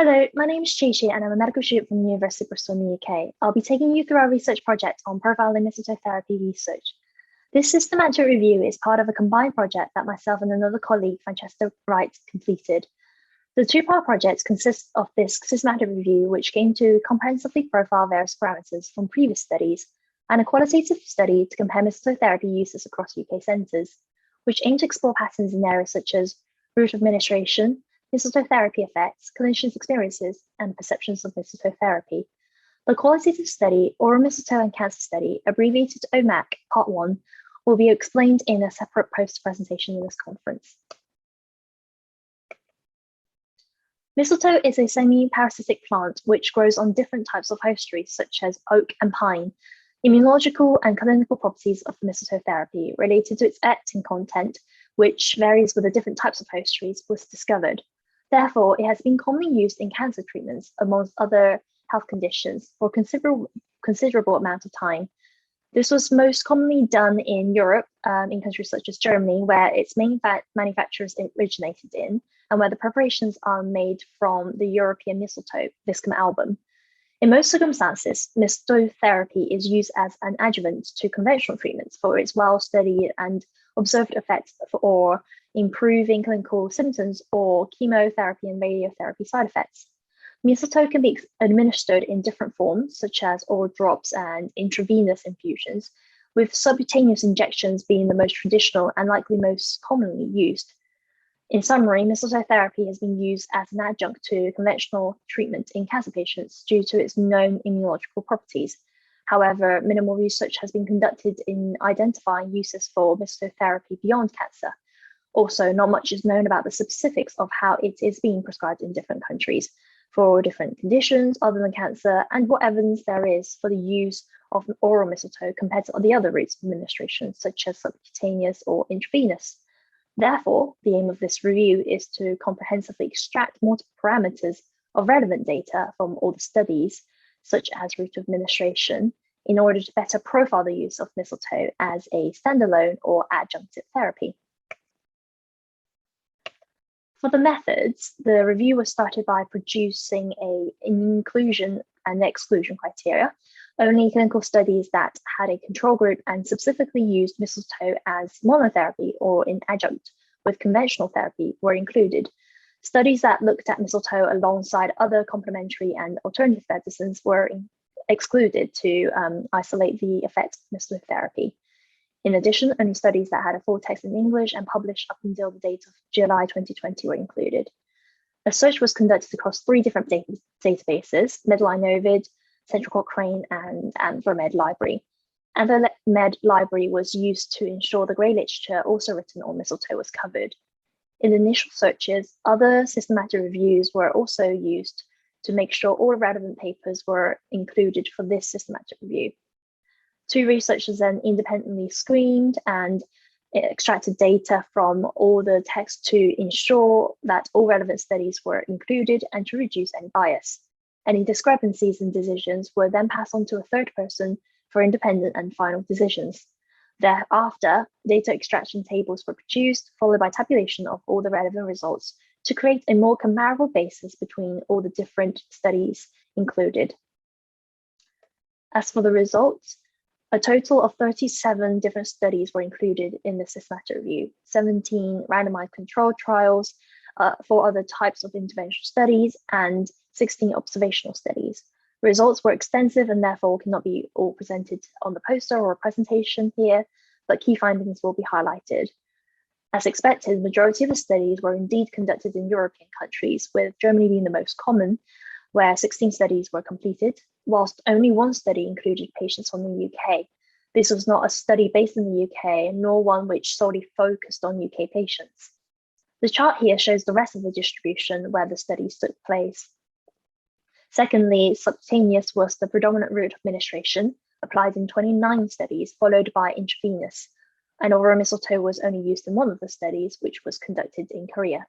Hello, my name is Qi Qi and I'm a medical student from the University of Bristol in the UK. I'll be taking you through our research project on profiling mistletoe therapy research. This systematic review is part of a combined project that myself and another colleague, Francesca Wright, completed. The two-part project consists of this systematic review, which aimed to comprehensively profile various parameters from previous studies, and a qualitative study to compare mistletoe therapy uses across UK centres, which aim to explore patterns in areas such as route of administration, mistletoe therapy effects, clinicians' experiences, and perceptions of mistletoe therapy. The qualitative study, Oral Mistletoe and Cancer Study, abbreviated OMAC Part 1, will be explained in a separate poster presentation in this conference. Mistletoe is a semi-parasitic plant which grows on different types of host trees, such as oak and pine. Immunological and clinical properties of the mistletoe therapy related to its actin content, which varies with the different types of host trees, was discovered. Therefore, it has been commonly used in cancer treatments, amongst other health conditions, for considerable amount of time. This was most commonly done in Europe, in countries such as Germany, where its main manufacturers originated in, and where the preparations are made from the European mistletoe, Viscum album. In most circumstances, mistletoe therapy is used as an adjuvant to conventional treatments for its well-studied and observed effects for improving clinical symptoms or chemotherapy and radiotherapy side effects. Mistletoe can be administered in different forms, such as oral drops and intravenous infusions, with subcutaneous injections being the most traditional and likely most commonly used. In summary, mistletoe therapy has been used as an adjunct to conventional treatment in cancer patients due to its known immunological properties. However, minimal research has been conducted in identifying uses for mistletoe therapy beyond cancer. Also, not much is known about the specifics of how it is being prescribed in different countries for different conditions other than cancer, and what evidence there is for the use of oral mistletoe compared to the other routes of administration, such as subcutaneous or intravenous. Therefore, the aim of this review is to comprehensively extract multiple parameters of relevant data from all the studies, such as route of administration, in order to better profile the use of mistletoe as a standalone or adjunctive therapy. For the methods, the review was started by producing an inclusion and exclusion criteria. Only clinical studies that had a control group and specifically used mistletoe as monotherapy or in adjunct with conventional therapy were included. Studies that looked at mistletoe alongside other complementary and alternative medicines were excluded to isolate the effects of mistletoe therapy. In addition, only studies that had a full text in English and published up until the date of July 2020 were included. A search was conducted across 3 different databases, Medline Ovid, Central Cochrane, and AnthroMed Library. AnthroMed Library was used to ensure the grey literature also written on mistletoe was covered. In initial searches, other systematic reviews were also used to make sure all relevant papers were included for this systematic review. 2 researchers then independently screened and extracted data from all the text to ensure that all relevant studies were included and to reduce any bias. Any discrepancies in decisions were then passed on to a third person for independent and final decisions. Thereafter, data extraction tables were produced, followed by tabulation of all the relevant results to create a more comparable basis between all the different studies included. As for the results, a total of 37 different studies were included in the systematic review, 17 randomized controlled trials, 4 other types of intervention studies, and 16 observational studies. Results were extensive and therefore cannot be all presented on the poster or a presentation here, but key findings will be highlighted. As expected, the majority of the studies were indeed conducted in European countries, with Germany being the most common, where 16 studies were completed, whilst only 1 study included patients from the UK. This was not a study based in the UK, nor one which solely focused on UK patients. The chart here shows the rest of the distribution where the studies took place. Secondly, subcutaneous was the predominant route of administration, applied in 29 studies, followed by intravenous. And oral mistletoe was only used in 1 of the studies, which was conducted in Korea.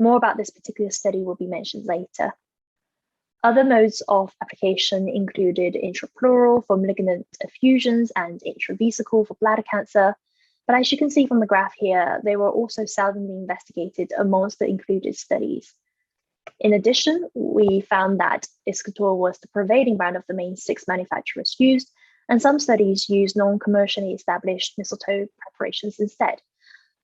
More about this particular study will be mentioned later. Other modes of application included intrapleural for malignant effusions and intravesical for bladder cancer, but as you can see from the graph here, they were also seldomly investigated amongst the included studies. In addition, we found that Iscator was the prevailing brand of the main 6 manufacturers used, and some studies used non-commercially established mistletoe preparations instead.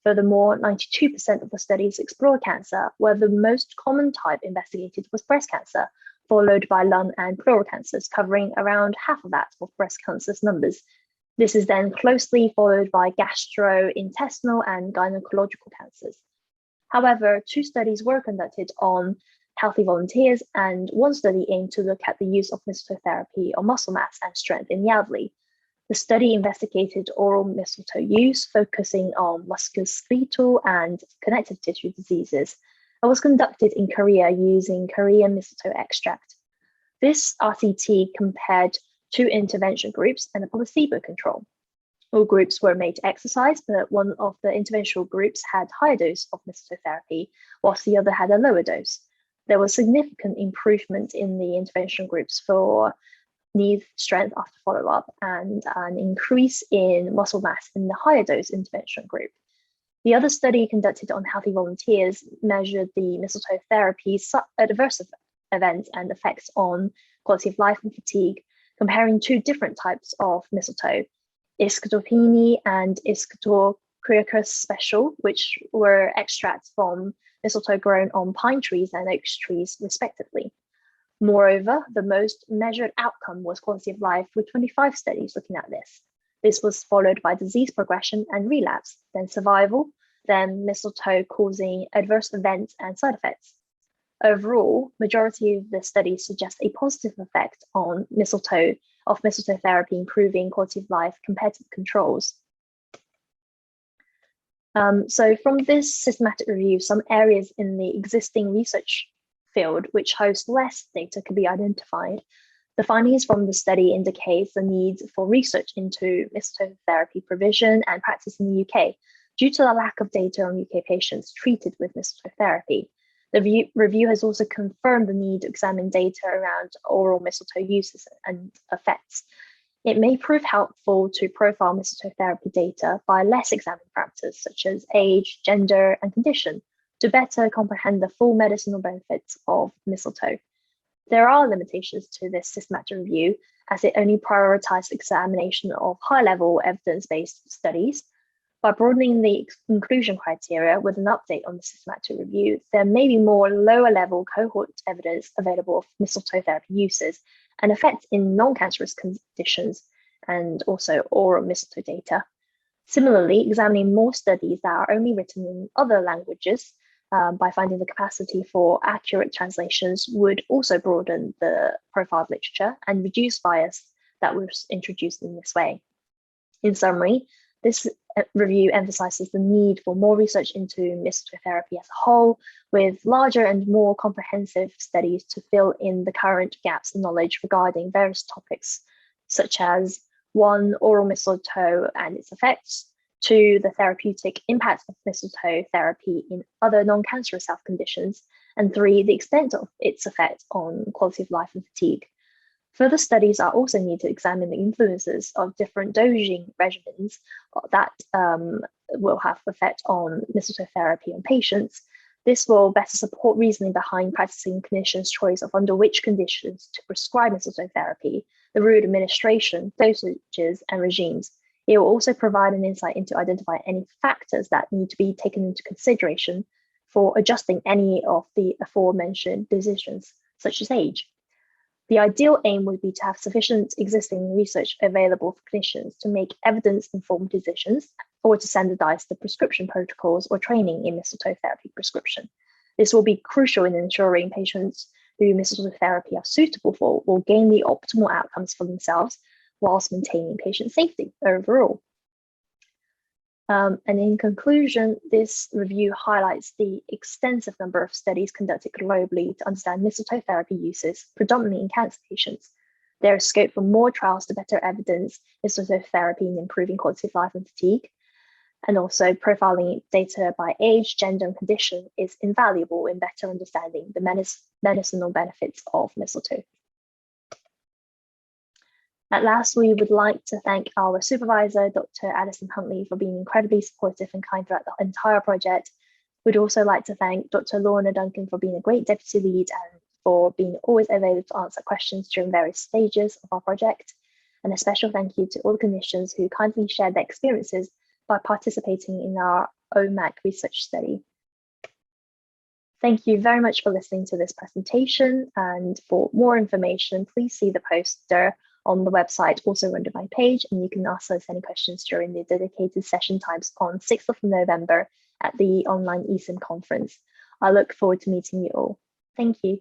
Furthermore, 92% of the studies explored cancer, where the most common type investigated was breast cancer, followed by lung and pleural cancers, covering around half of that of breast cancer's numbers. This is then closely followed by gastrointestinal and gynecological cancers. However, 2 studies were conducted on healthy volunteers, and 1 study aimed to look at the use of mistletoe therapy on muscle mass and strength in the elderly. The study investigated oral mistletoe use, focusing on musculoskeletal and connective tissue diseases, and was conducted in Korea using Korean mistletoe extract. This RCT compared 2 intervention groups and a placebo control. All groups were made to exercise, but one of the interventional groups had higher dose of mistletoe therapy, whilst the other had a lower dose. There was significant improvement in the intervention groups for knee strength after follow-up and an increase in muscle mass in the higher dose intervention group. The other study conducted on healthy volunteers measured the mistletoe therapy's adverse events and effects on quality of life and fatigue, comparing 2 different types of mistletoe, Iscatopini and Iscator Quercus Special, which were extracts from mistletoe grown on pine trees and oak trees, respectively. Moreover, the most measured outcome was quality of life, with 25 studies looking at this. This was followed by disease progression and relapse, then survival, then mistletoe causing adverse events and side effects. Overall, majority of the studies suggest a positive effect on mistletoe therapy, improving quality of life compared to the controls. So from this systematic review, some areas in the existing research field which host less data can be identified. The findings from the study indicate the need for research into mistletoe therapy provision and practice in the UK due to the lack of data on UK patients treated with mistletoe therapy. The review has also confirmed the need to examine data around oral mistletoe uses and effects. It may prove helpful to profile mistletoe therapy data by less examined parameters such as age, gender, and condition to better comprehend the full medicinal benefits of mistletoe. There are limitations to this systematic review, as it only prioritized examination of high-level evidence-based studies. By broadening the inclusion criteria with an update on the systematic review, there may be more lower-level cohort evidence available of mistletoe therapy uses and effects in non-cancerous conditions, and also oral mistletoe data. Similarly, examining more studies that are only written in other languages by finding the capacity for accurate translations would also broaden the profile of literature and reduce bias that was introduced in this way. In summary, this review emphasizes the need for more research into mistletoe therapy as a whole, with larger and more comprehensive studies to fill in the current gaps in knowledge regarding various topics, such as 1, oral mistletoe and its effects, 2, the therapeutic impact of mistletoe therapy in other non-cancerous health conditions, and 3, the extent of its effect on quality of life and fatigue. Further studies are also needed to examine the influences of different dosing regimens that will have effect on mistletoe therapy on patients. This will better support reasoning behind practicing clinicians' choice of under which conditions to prescribe mistletoe therapy, the route of administration, dosages, and regimes. It will also provide an insight into identifying any factors that need to be taken into consideration for adjusting any of the aforementioned decisions, such as age. The ideal aim would be to have sufficient existing research available for clinicians to make evidence-informed decisions or to standardize the prescription protocols or training in mistletoe therapy prescription. This will be crucial in ensuring patients who mistletoe therapy are suitable for will gain the optimal outcomes for themselves whilst maintaining patient safety overall. And in conclusion, this review highlights the extensive number of studies conducted globally to understand mistletoe therapy uses, predominantly in cancer patients. There is scope for more trials to better evidence mistletoe therapy in improving quality of life and fatigue. And also profiling data by age, gender, and condition is invaluable in better understanding the medicinal benefits of mistletoe. At last, we would like to thank our supervisor, Dr. Alison Huntley, for being incredibly supportive and kind throughout the entire project. We'd also like to thank Dr. Lorna Duncan for being a great deputy lead and for being always available to answer questions during various stages of our project. And a special thank you to all the clinicians who kindly shared their experiences by participating in our OMAC research study. Thank you very much for listening to this presentation, and for more information, please see the poster on the website also under my page, and you can ask us any questions during the dedicated session times on 6th of November at the online ECIM conference. I look forward to meeting you all. Thank you.